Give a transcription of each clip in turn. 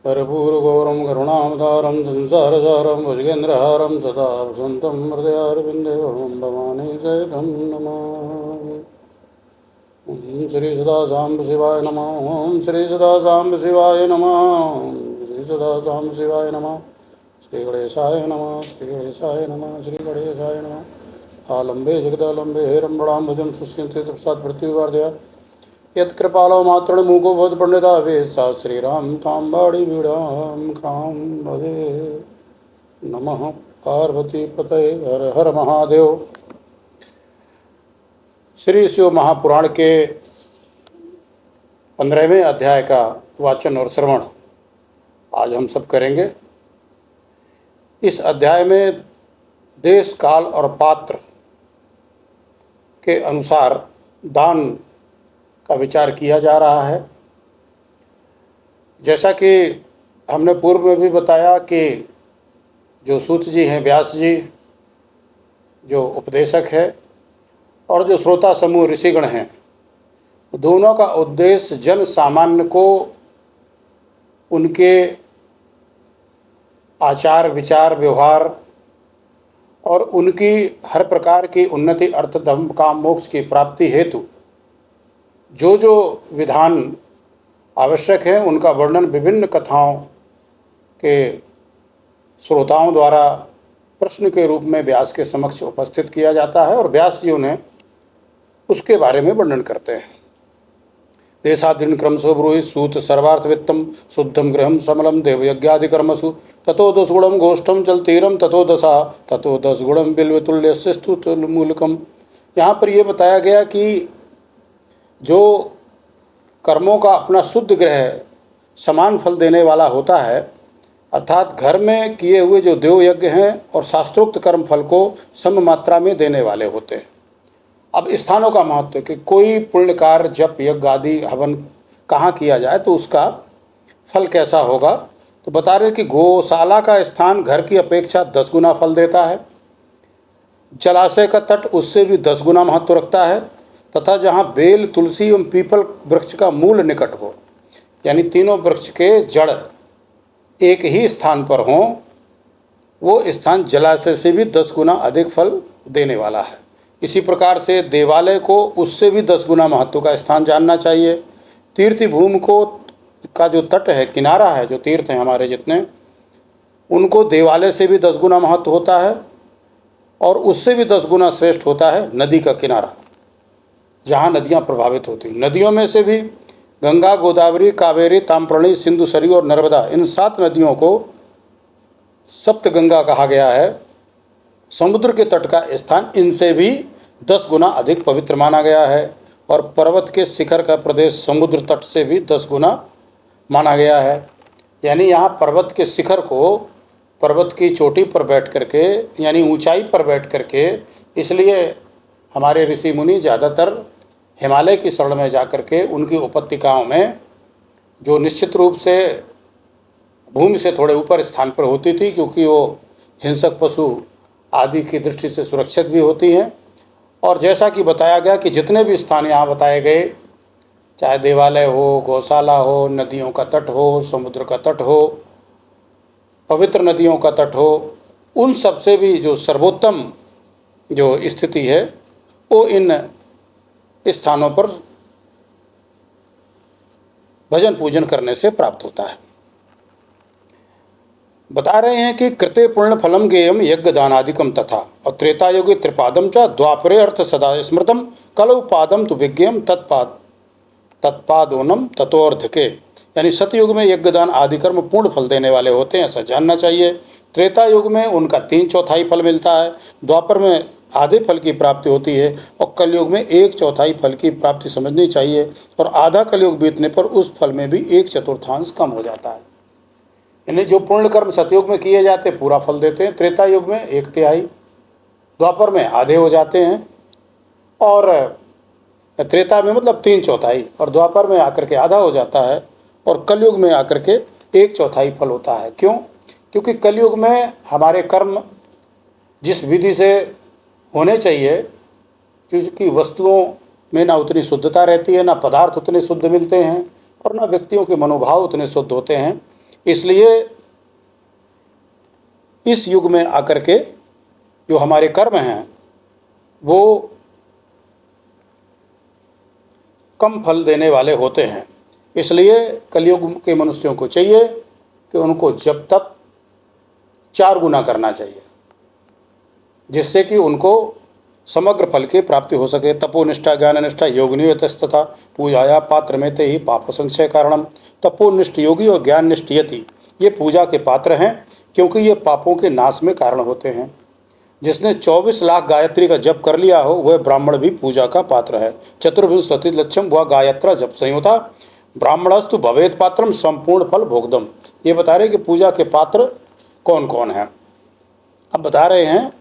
कर्पूरगौरं करुणावतारं संसारसारं भुजगेन्द्रहारं सदा वसन्तं हृदयारविन्दे भवानी सहितं नमामि। ॐ श्री सदासाम्ब शिवाय नमः। ॐ श्री सदासाम्ब शिवाय नमः। ॐ श्री सदासाम्ब शिवाय नमः। श्री गणेशाय नमः। श्री गणेशाय नमः। श्री गणेशाय नमः। आलम्बे जगदालम्बे हेरम्बणां भजं सुष्यन्ते तत्सात् मृत्युवार्धया यत्कृपालो मात्रण मूको भवत् पंडिता वेत्सा श्रीराम तांबाड़ी बीड़ां क्रां भजे। नमः पार्वती पतये हर हर महादेव। श्री शिव महापुराण के 15वें अध्याय का वाचन और श्रवण आज हम सब करेंगे। इस अध्याय में देश, काल और पात्र के अनुसार दान का विचार किया जा रहा है। जैसा कि हमने पूर्व में भी बताया कि जो सूत जी हैं, व्यास जी जो उपदेशक है और जो श्रोता समूह ऋषिगण हैं, दोनों का उद्देश्य जन सामान्य को उनके आचार विचार व्यवहार और उनकी हर प्रकार की उन्नति, अर्थ धर्म काम मोक्ष की प्राप्ति हेतु जो जो विधान आवश्यक हैं उनका वर्णन विभिन्न कथाओं के श्रोताओं द्वारा प्रश्न के रूप में व्यास के समक्ष उपस्थित किया जाता है और व्यास जी उन्हें उसके बारे में वर्णन करते हैं। देशाधीन क्रमशो ब्रूहि सूत सर्वार्थवित्तम शुद्धम गृहम समलम देवयज्ञादि कर्मसु ततो दसगुणम गोष्ठम चलतीरम ततो दशा ततो दसगुणम बिल्वतुल्यस्य स्तुतमूलकम। यहाँ पर यह बताया गया कि जो कर्मों का अपना शुद्ध ग्रह समान फल देने वाला होता है, अर्थात घर में किए हुए जो देव यज्ञ हैं और शास्त्रोक्त कर्म फल को सम मात्रा में देने वाले होते हैं। अब स्थानों का महत्व कि कोई पुण्य कार्य जप यज्ञ आदि हवन कहाँ किया जाए तो उसका फल कैसा होगा, तो बता रहे कि गौशाला का स्थान घर की अपेक्षा 10 गुना फल देता है। जलाशय का तट उससे भी 10 गुना महत्व रखता है तथा जहाँ बेल, तुलसी एवं पीपल वृक्ष का मूल निकट हो, यानी तीनों वृक्ष के जड़ एक ही स्थान पर हों, वो स्थान जलाशय से भी 10 गुना अधिक फल देने वाला है। इसी प्रकार से देवालय को उससे भी 10 गुना महत्व का स्थान जानना चाहिए। तीर्थ भूमि को का जो तट है, किनारा है, जो तीर्थ हैं हमारे जितने, उनको देवालय से भी 10 गुना महत्व होता है और उससे भी 10 गुना श्रेष्ठ होता है नदी का किनारा, जहाँ नदियाँ प्रभावित होती हैं। नदियों में से भी गंगा, गोदावरी, कावेरी, ताम्रपर्णी, सिंधु, सरयू और नर्मदा, इन 7 नदियों को सप्त गंगा कहा गया है। समुद्र के तट का स्थान इनसे भी 10 गुना अधिक पवित्र माना गया है और पर्वत के शिखर का प्रदेश समुद्र तट से भी 10 गुना माना गया है। यानी यहाँ पर्वत के शिखर को, पर्वत की चोटी पर बैठ करके, यानी ऊंचाई पर बैठ करके, इसलिए हमारे ऋषि मुनि ज़्यादातर हिमालय की शरण में जा कर के उनकी उपत्यकाओं में, जो निश्चित रूप से भूमि से थोड़े ऊपर स्थान पर होती थी, क्योंकि वो हिंसक पशु आदि की दृष्टि से सुरक्षित भी होती हैं। और जैसा कि बताया गया कि जितने भी स्थान यहाँ बताए गए, चाहे देवालय हो, गौशाला हो, नदियों का तट हो, समुद्र का तट हो, पवित्र नदियों का तट हो, उन सब से भी जो सर्वोत्तम जो स्थिति है वो इन स्थानों पर भजन पूजन करने से प्राप्त होता है। बता रहे हैं कि कृते पूर्ण फलम गेयम यज्ञ दानादिकम तथा और त्रेतायुगे त्रिपादम च द्वापरे अर्थ सदा स्मृतम कलौ पादम तु विज्ञम तत्पादोनम ततोर्धके। यानी सतयुग में यज्ञदान आदि कर्म पूर्ण फल देने वाले होते हैं, ऐसा जानना चाहिए। त्रेता युग में उनका 3/4 फल मिलता है, द्वापर में आधे फल की प्राप्ति होती है और कलयुग में 1/4 फल की प्राप्ति समझनी चाहिए और आधा कलयुग बीतने पर उस फल में भी 1/4 कम हो जाता है। यानी जो पुण्य कर्म सतयुग में किए जाते हैं पूरा फल देते हैं, त्रेता युग में 1/3, द्वापर में आधे हो जाते हैं और त्रेता में मतलब 3/4 और द्वापर में आकर के आधा हो जाता है और कलयुग में आकर के 1/4 फल होता है। क्यों? क्योंकि कलयुग में हमारे कर्म जिस विधि से होने चाहिए, क्योंकि वस्तुओं में ना उतनी शुद्धता रहती है, ना पदार्थ उतने शुद्ध मिलते हैं और ना व्यक्तियों के मनोभाव उतने शुद्ध होते हैं, इसलिए इस युग में आकर के जो हमारे कर्म हैं वो कम फल देने वाले होते हैं। इसलिए कलयुग के मनुष्यों को चाहिए कि उनको जब तक 4 गुना करना चाहिए, जिससे कि उनको समग्र फल की प्राप्ति हो सके। तपोनिष्ठा ज्ञाननिष्ठा योगिनियतस्तथा पूजाया पात्र में ते ही पाप संशय कारणम। तपोनिष्ठ योगी और ज्ञाननिष्ठ यति ये पूजा के पात्र हैं, क्योंकि ये पापों के नाश में कारण होते हैं। जिसने 24 लाख गायत्री का जप कर लिया हो वह ब्राह्मण भी पूजा का पात्र है। चतुर्विंशति लक्षम वह गायत्रा जप संयुता ब्राह्मणस्तु भवेत पात्रम संपूर्ण फल भोगदम। ये बता रहे कि पूजा के पात्र कौन कौन हैं। अब बता रहे हैं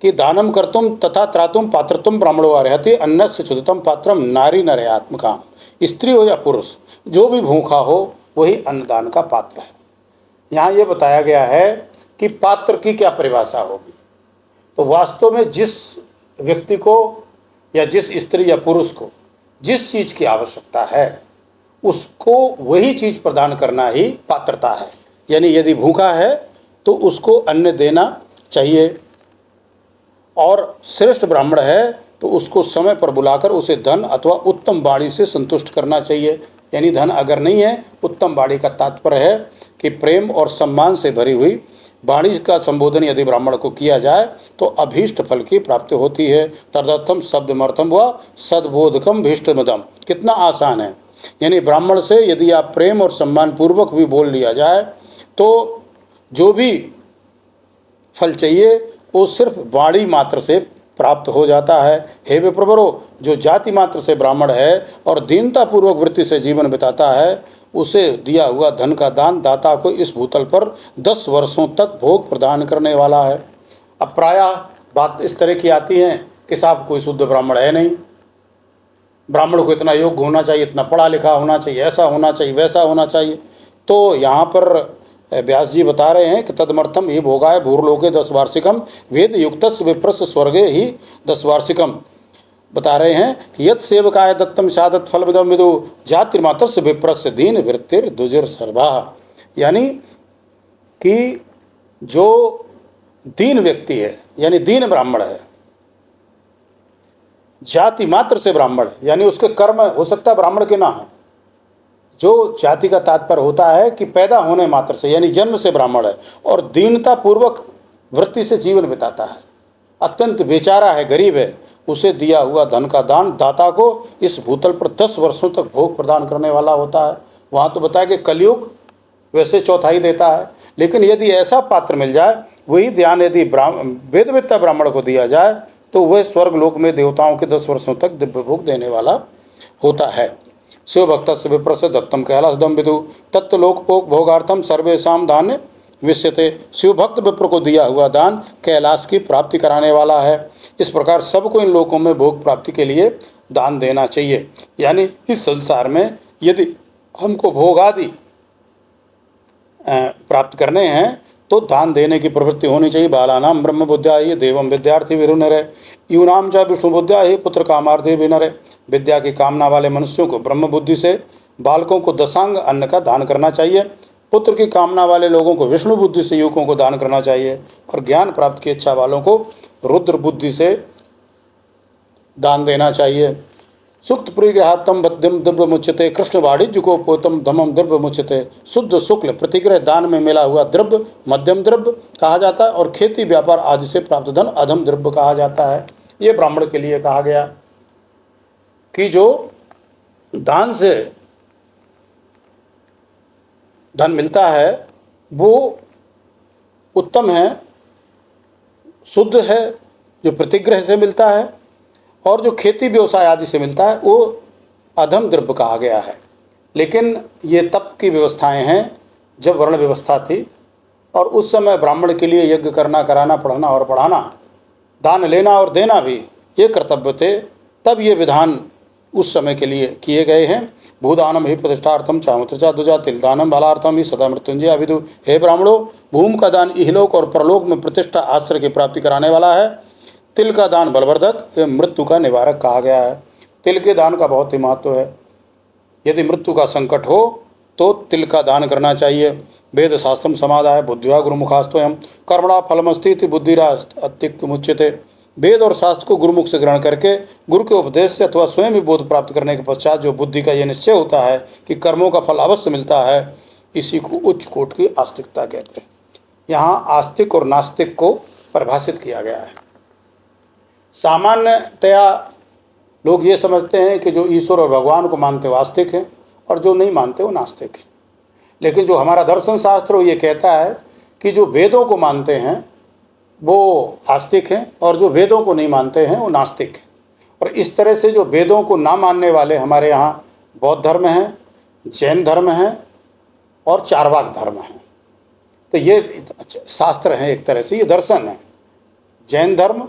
कि दानम कर्तुम तथा त्रातुम पात्रत्वम ब्राह्मणो अर्हति अन्नस्य शुद्धतम पात्रम नारी नरयात्मकाम। स्त्री हो या पुरुष जो भी भूखा हो वही अन्नदान का पात्र है। यहाँ ये बताया गया है कि पात्र की क्या परिभाषा होगी। तो वास्तव में जिस व्यक्ति को या जिस स्त्री या पुरुष को जिस चीज़ की आवश्यकता है उसको वही चीज़ प्रदान करना ही पात्रता है। यानी यदि भूखा है तो उसको अन्न देना चाहिए, और श्रेष्ठ ब्राह्मण है तो उसको समय पर बुलाकर उसे धन अथवा उत्तम वाणी से संतुष्ट करना चाहिए। यानी धन अगर नहीं है, उत्तम वाणी का तात्पर्य है कि प्रेम और सम्मान से भरी हुई वाणी का संबोधन यदि ब्राह्मण को किया जाए तो अभीष्ट फल की प्राप्ति होती है। तदर्थम शब्दमर्थम व सद्बोधकम भीष्टमदम। कितना आसान है। यानी ब्राह्मण से यदि आप प्रेम और सम्मान पूर्वक भी बोल लिया जाए तो जो भी फल चाहिए वो सिर्फ वाणी मात्र से प्राप्त हो जाता है। हे विप्रवरो, जो जाति मात्र से ब्राह्मण है और दीनतापूर्वक वृत्ति से जीवन बिताता है उसे दिया हुआ धन का दान दाता को इस भूतल पर 10 वर्षों तक भोग प्रदान करने वाला है। अब प्रायः बात इस तरह की आती है कि साहब कोई शुद्ध ब्राह्मण है नहीं, ब्राह्मण को इतना योग्य होना चाहिए, इतना पढ़ा लिखा होना चाहिए, ऐसा होना चाहिए, वैसा होना चाहिए। तो यहाँ पर व्यास जी बता रहे हैं कि तदमर्थम ही भोगाय भूर्लोके 10 वार्षिकम वेद युक्तस् विप्रस स्वर्गे ही 10 वार्षिकम। बता रहे हैं कि यत सेवकाय दत्तम सादत फल विदम विदु जातिर्मातस्य विप्रस्य दीन वृत्तिर दुजिर सर्वा। यानी कि जो दीन व्यक्ति है यानी दीन ब्राह्मण है, जाति मात्र से ब्राह्मण है यानी उसके कर्म हो सकता है ब्राह्मण के ना हो। जो जाति का तात्पर्य होता है कि पैदा होने मात्र से यानी जन्म से ब्राह्मण है और दीनता पूर्वक वृत्ति से जीवन बिताता है, अत्यंत बेचारा है, गरीब है, उसे दिया हुआ धन का दान दाता को इस भूतल पर 10 वर्षों तक भोग प्रदान करने वाला होता है। वहाँ तो बताया कि कलयुग वैसे चौथाई देता है, लेकिन यदि ऐसा पात्र मिल जाए वही ध्यान यदि वेदवेत्ता ब्राह्मण को दिया जाए तो वह स्वर्ग लोक में देवताओं के 10 वर्षों तक दिव्य भोग देने वाला होता है। शिव भक्त से विप्रस दत्तम कैलासदम विदु तत्लोक भोगार्थम सर्वेशा धान्य विश्यते। शिव भक्त विप्र को दिया हुआ दान कैलाश की प्राप्ति कराने वाला है। इस प्रकार सबको इन लोकों में भोग प्राप्ति के लिए दान देना चाहिए। यानी इस संसार में यदि हमको भोग आदि प्राप्त करने हैं तो दान देने की प्रवृत्ति होनी चाहिए। बालानाम ब्रह्म बुद्ध्या ही देवम विद्यार्थी विरुनरे यूनाम च विष्णु बुद्ध्या ही पुत्र कामार्थी विनरे। विद्या की कामना वाले मनुष्यों को ब्रह्म बुद्धि से बालकों को दशांग अन्न का दान करना चाहिए। पुत्र की कामना वाले लोगों को विष्णु बुद्धि से युवकों को दान करना चाहिए और ज्ञान प्राप्त की इच्छा वालों को रुद्र बुद्धि से दान देना चाहिए। सुक्त परिग्रहात्म बद्यम द्रव्य मुच्यते कृष्ण वाणिज्य को पोतम धमम द्रव्य मुच्यते। शुद्ध शुक्ल प्रतिग्रह दान में मिला हुआ द्रव्य मध्यम द्रव्य कहा जाता है और खेती व्यापार आदि से प्राप्त धन अधम द्रव्य कहा जाता है। ये ब्राह्मण के लिए कहा गया कि जो दान से धन मिलता है वो उत्तम है, शुद्ध है, जो प्रतिग्रह से मिलता है, और जो खेती व्यवसाय आदि से मिलता है वो अधम द्रव्य कहा गया है। लेकिन ये तप की व्यवस्थाएं हैं जब वर्ण व्यवस्था थी और उस समय ब्राह्मण के लिए यज्ञ करना, कराना, पढ़ना और पढ़ाना, दान लेना और देना भी ये कर्तव्य थे। तब ये विधान उस समय के लिए किए गए हैं। भूदानम ही प्रतिष्ठार्थम चामुत्रचा दुजा तिलदानम बालार्थम ही सदा मृत्युंजय अभिदु। हे ब्राह्मणों, भूमि का दान इहलोक और परलोक में प्रतिष्ठा आश्रय की प्राप्ति कराने वाला है। तिल का दान बलवर्धक एवं मृत्यु का निवारक कहा गया है। तिल के दान का बहुत ही महत्व है। यदि मृत्यु का संकट हो तो तिल का दान करना चाहिए। वेद शास्त्रम समादाय बुद्धिवा गुरुमुखास्तोयम कर्मणा फलमस्ति बुद्धिरास्तिक मुच्यते। वेद और शास्त्र को गुरुमुख से ग्रहण करके गुरु के उपदेश से अथवा स्वयं ही बोध प्राप्त करने के पश्चात जो बुद्धि का यह निश्चय होता है कि कर्मों का फल अवश्य मिलता है, इसी को उच्च कोट की आस्तिकता कहते हैं। यहाँ आस्तिक और नास्तिक को परिभाषित किया गया है। सामान्यतया लोग ये समझते हैं कि जो ईश्वर और भगवान को मानते हो आस्तिक हैं और जो नहीं मानते वो नास्तिक हैं। लेकिन जो हमारा दर्शन शास्त्र ये कहता है कि जो वेदों को मानते हैं वो आस्तिक हैं और जो वेदों को नहीं मानते हैं वो नास्तिक हैं। और इस तरह से जो वेदों को ना मानने वाले हमारे यहाँ बौद्ध धर्म हैं, जैन धर्म हैं और चारवाक धर्म हैं। तो ये शास्त्र हैं, एक तरह से ये दर्शन है। जैन धर्म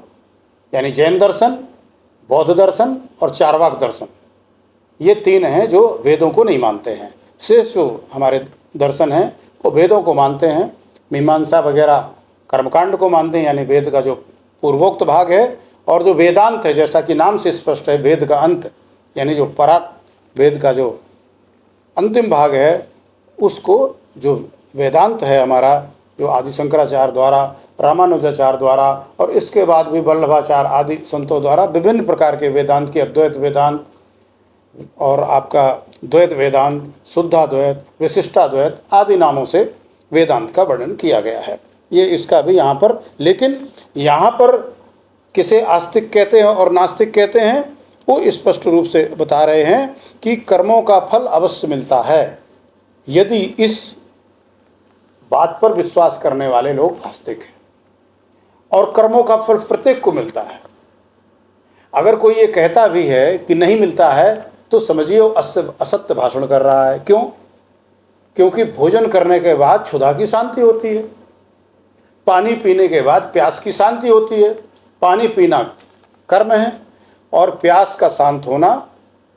यानी जैन दर्शन, बौद्ध दर्शन और चारवाक दर्शन, ये तीन हैं जो वेदों को नहीं मानते हैं। शेष जो हमारे दर्शन हैं वो वेदों को मानते हैं। मीमांसा वगैरह कर्मकांड को मानते हैं, यानी वेद का जो पूर्वोक्त भाग है, और जो वेदांत है, जैसा कि नाम से स्पष्ट है, वेद का अंत यानी जो परात वेद का जो अंतिम भाग है, उसको जो वेदांत है हमारा, जो आदि शंकराचार्य द्वारा, रामानुजाचार्य द्वारा और इसके बाद भी वल्लभाचार्य आदि संतों द्वारा विभिन्न प्रकार के वेदांत के, अद्वैत वेदांत और आपका द्वैत वेदांत, शुद्धाद्वैत, विशिष्टाद्वैत आदि नामों से वेदांत का वर्णन किया गया है। ये इसका भी यहाँ पर, लेकिन यहाँ पर किसे आस्तिक कहते हैं और नास्तिक कहते हैं वो स्पष्ट रूप से बता रहे हैं कि कर्मों का फल अवश्य मिलता है यदि इस बात पर विश्वास करने वाले लोग आस्तिक हैं, और कर्मों का फल प्रत्येक को मिलता है। अगर कोई ये कहता भी है कि नहीं मिलता है तो समझिए वो असत्य भाषण कर रहा है। क्यों? क्योंकि भोजन करने के बाद क्षुधा की शांति होती है, पानी पीने के बाद प्यास की शांति होती है। पानी पीना कर्म है और प्यास का शांत होना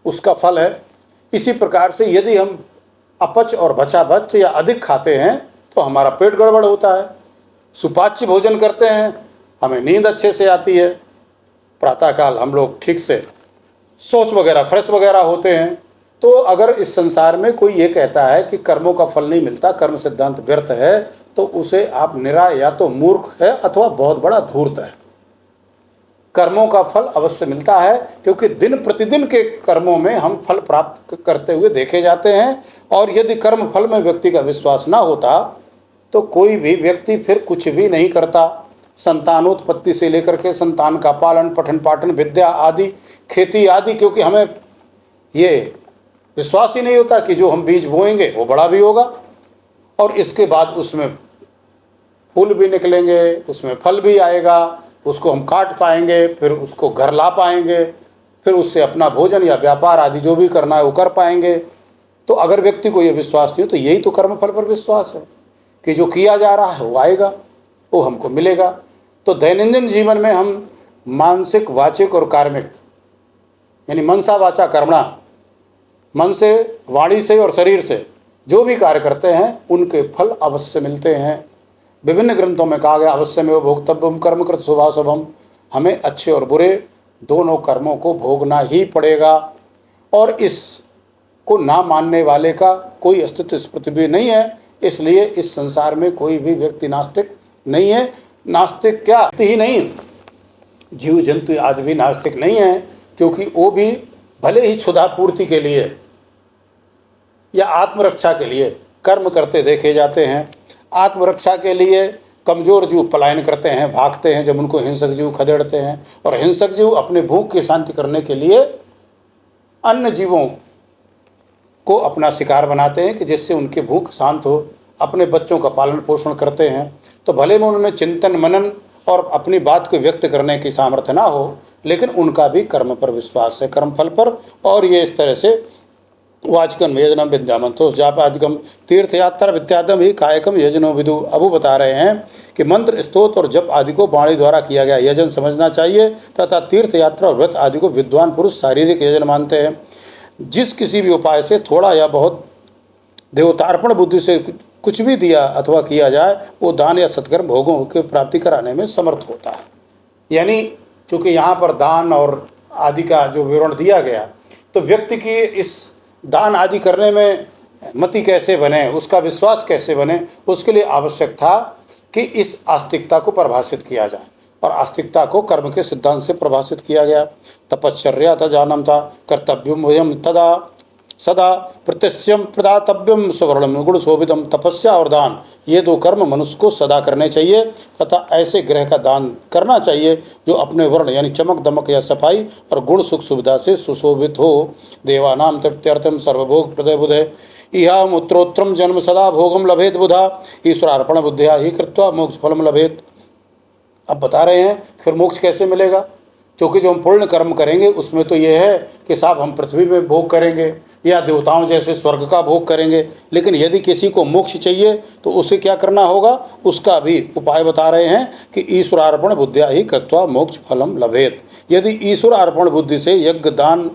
उसका फल है। इसी प्रकार से यदि हम अपच और बचा या अधिक खाते हैं तो हमारा पेट गड़बड़ होता है। सुपाच्य भोजन करते हैं, हमें नींद अच्छे से आती है, प्रातःकाल हम लोग ठीक से सोच वगैरह फ्रेश वगैरह होते हैं। तो अगर इस संसार में कोई ये कहता है कि कर्मों का फल नहीं मिलता, कर्म सिद्धांत व्यर्थ है, तो उसे आप निरा या तो मूर्ख है अथवा बहुत बड़ा धूर्त है। कर्मों का फल अवश्य मिलता है, क्योंकि दिन प्रतिदिन के कर्मों में हम फल प्राप्त करते हुए देखे जाते हैं। और यदि कर्म फल में व्यक्ति का विश्वास ना होता तो कोई भी व्यक्ति फिर कुछ भी नहीं करता। संतानोत्पत्ति से लेकर के संतान का पालन, पठन पाठन, विद्या आदि, खेती आदि, क्योंकि हमें ये विश्वास ही नहीं होता कि जो हम बीज बोएंगे वो बड़ा भी होगा और इसके बाद उसमें फूल भी निकलेंगे, उसमें फल भी आएगा, उसको हम काट पाएंगे, फिर उसको घर ला पाएंगे, फिर उससे अपना भोजन या व्यापार आदि जो भी करना है वो कर पाएंगे। तो अगर व्यक्ति को ये विश्वास नहीं हो तो यही तो कर्म फल पर विश्वास है कि जो किया जा रहा है वो आएगा, वो हमको मिलेगा। तो दैनंदिन जीवन में हम मानसिक, वाचिक और कार्मिक यानी मनसा वाचा कर्मणा, मन से, वाणी से और शरीर से जो भी कार्य करते हैं उनके फल अवश्य मिलते हैं। विभिन्न ग्रंथों में कहा गया अवश्यमेव भोक्तव्यम कर्म कृत शुभाशुभम, हमें अच्छे और बुरे दोनों कर्मों को भोगना ही पड़ेगा। और इसको ना मानने वाले का कोई अस्तित्व इस पृथ्वी नहीं है। इसलिए इस संसार में कोई भी व्यक्ति नास्तिक नहीं है। नास्तिक क्या ही नहीं, जीव जंतु आदि भी नास्तिक नहीं है, क्योंकि वो भी भले ही क्षुधा पूर्ति के लिए या आत्मरक्षा के लिए कर्म करते देखे जाते हैं। आत्मरक्षा के लिए कमज़ोर जीव पलायन करते हैं, भागते हैं जब उनको हिंसक जीव खदेड़ते हैं, और हिंसक जीव अपने भूख की शांति करने के लिए अन्य जीवों को अपना शिकार बनाते हैं कि जिससे उनकी भूख शांत हो। अपने बच्चों का पालन पोषण करते हैं। तो भले में उनमें चिंतन मनन और अपनी बात को व्यक्त करने की सामर्थ्य ना हो, लेकिन उनका भी कर्म पर विश्वास है, कर्मफल पर। और ये इस तरह से वाचकम यजनम विद्यामंथोस जापादिकम तीर्थ यात्रा विद्यादम ही कायकम यजनो विदु। अबू बता रहे हैं कि मंत्र, स्तोत्र और जप आदि को वाणी द्वारा किया गया यजन समझना चाहिए, तथा तीर्थ यात्रा और व्रत आदि को विद्वान पुरुष शारीरिक यजन मानते हैं। जिस किसी भी उपाय से थोड़ा या बहुत देवतार्पण बुद्धि से कुछ भी दिया अथवा किया जाए, वो दान या सत्कर्म भोगों की प्राप्ति कराने में समर्थ होता है। यानी चूँकि यहाँ पर दान और आदि का जो विवरण दिया गया, तो व्यक्ति की इस दान आदि करने में मति कैसे बने, उसका विश्वास कैसे बने, उसके लिए आवश्यक था कि इस आस्तिकता को परिभाषित किया जाए। और आस्तिकता को कर्म के सिद्धांत से परिभाषित किया गया। तपश्चर्या तजानम था कर्तव्यम वयम तदा सदा प्रत्यस्यम प्रदातव्यम सुवर्णम गुण शोभितम। तपस्या और दान, ये दो कर्म मनुष्य को सदा करने चाहिए तथा ऐसे ग्रह का दान करना चाहिए जो अपने वर्ण यानी चमक दमक या सफाई और गुण सुख सुविधा से सुशोभित हो। देवानाम तृप्त्यर्थम सर्वभोग प्रदय बुधे इहाम उत्तरोत्तरम जन्म सदा भोगम लभेत बुधा ईश्वरार्पण बुद्धिया ही कृत्वा मोक्ष फलम लभेत। अब बता रहे हैं फिर मोक्ष कैसे मिलेगा, क्योंकि जो हम पुण्य कर्म करेंगे उसमें तो ये है कि साहब हम पृथ्वी में भोग करेंगे या देवताओं जैसे स्वर्ग का भोग करेंगे, लेकिन यदि किसी को मोक्ष चाहिए तो उसे क्या करना होगा, उसका भी उपाय बता रहे हैं कि ईश्वरार्पण बुद्धिया ही कृत्वा मोक्ष फलम लभेत। यदि ईश्वर अर्पण बुद्धि से यज्ञ दान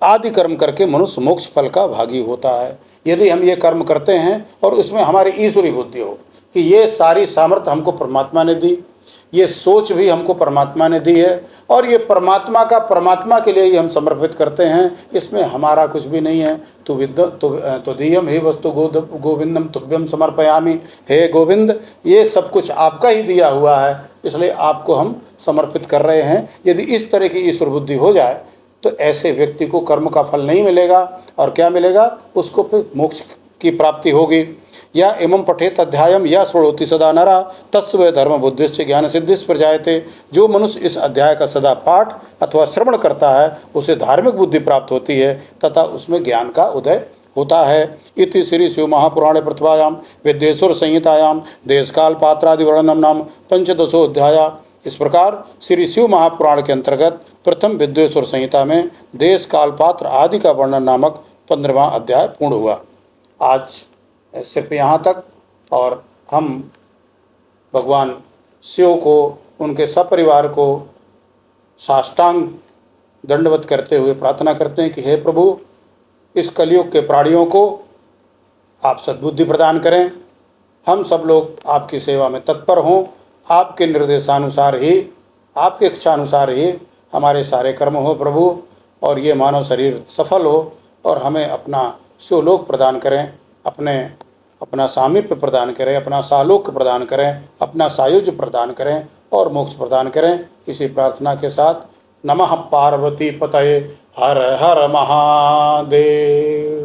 आदि कर्म करके मनुष्य मोक्ष फल का भागी होता है। यदि हम ये कर्म करते हैं और उसमें हमारी ईश्वरी बुद्धि हो कि ये सारी सामर्थ्य हमको परमात्मा ने दी, ये सोच भी हमको परमात्मा ने दी है और ये परमात्मा का परमात्मा के लिए ही हम समर्पित करते हैं, इसमें हमारा कुछ भी नहीं है। तो दीयम हे वस्तु गोविंदम तुभ्यम समर्पयामि। हे गोविंद, ये सब कुछ आपका ही दिया हुआ है, इसलिए आपको हम समर्पित कर रहे हैं। यदि इस तरह की ईश्वर बुद्धि हो जाए तो ऐसे व्यक्ति को कर्म का फल नहीं मिलेगा और क्या मिलेगा, उसको फिर मोक्ष की प्राप्ति होगी। या इमं पठेत अध्यायम या श्रोति सदा नरा तस्व धर्म बुद्धिश्च ज्ञान सिद्धिश प्रजायते। जो मनुष्य इस अध्याय का सदा पाठ अथवा श्रवण करता है उसे धार्मिक बुद्धि प्राप्त होती है तथा उसमें ज्ञान का उदय होता है। इति श्री शिव महापुराणे प्रतिभायाम विद्येश्वर संहितायाम देशकाल पात्रादि वर्णनम नाम पंचदशोऽध्याय। इस प्रकार श्री शिव महापुराण के अंतर्गत प्रथम विद्येश्वर संहिता में देश काल पात्र आदि का वर्णन नामक 15वां अध्याय पूर्ण हुआ। आज सिर्फ यहाँ तक, और हम भगवान शिव को उनके सपरिवार को साष्टांग दंडवत करते हुए प्रार्थना करते हैं कि हे प्रभु, इस कलयुग के प्राणियों को आप सद्बुद्धि प्रदान करें, हम सब लोग आपकी सेवा में तत्पर हों, आपके निर्देशानुसार ही, आपके इच्छानुसार ही हमारे सारे कर्म हो प्रभु, और ये मानव शरीर सफल हो और हमें अपना शिवलोक प्रदान करें, अपना सामीप्य प्रदान करें, अपना सालोक्य प्रदान करें, अपना सायुज्य प्रदान करें और मोक्ष प्रदान करें। इसी प्रार्थना के साथ नमः पार्वती पतये हर हर महादेव।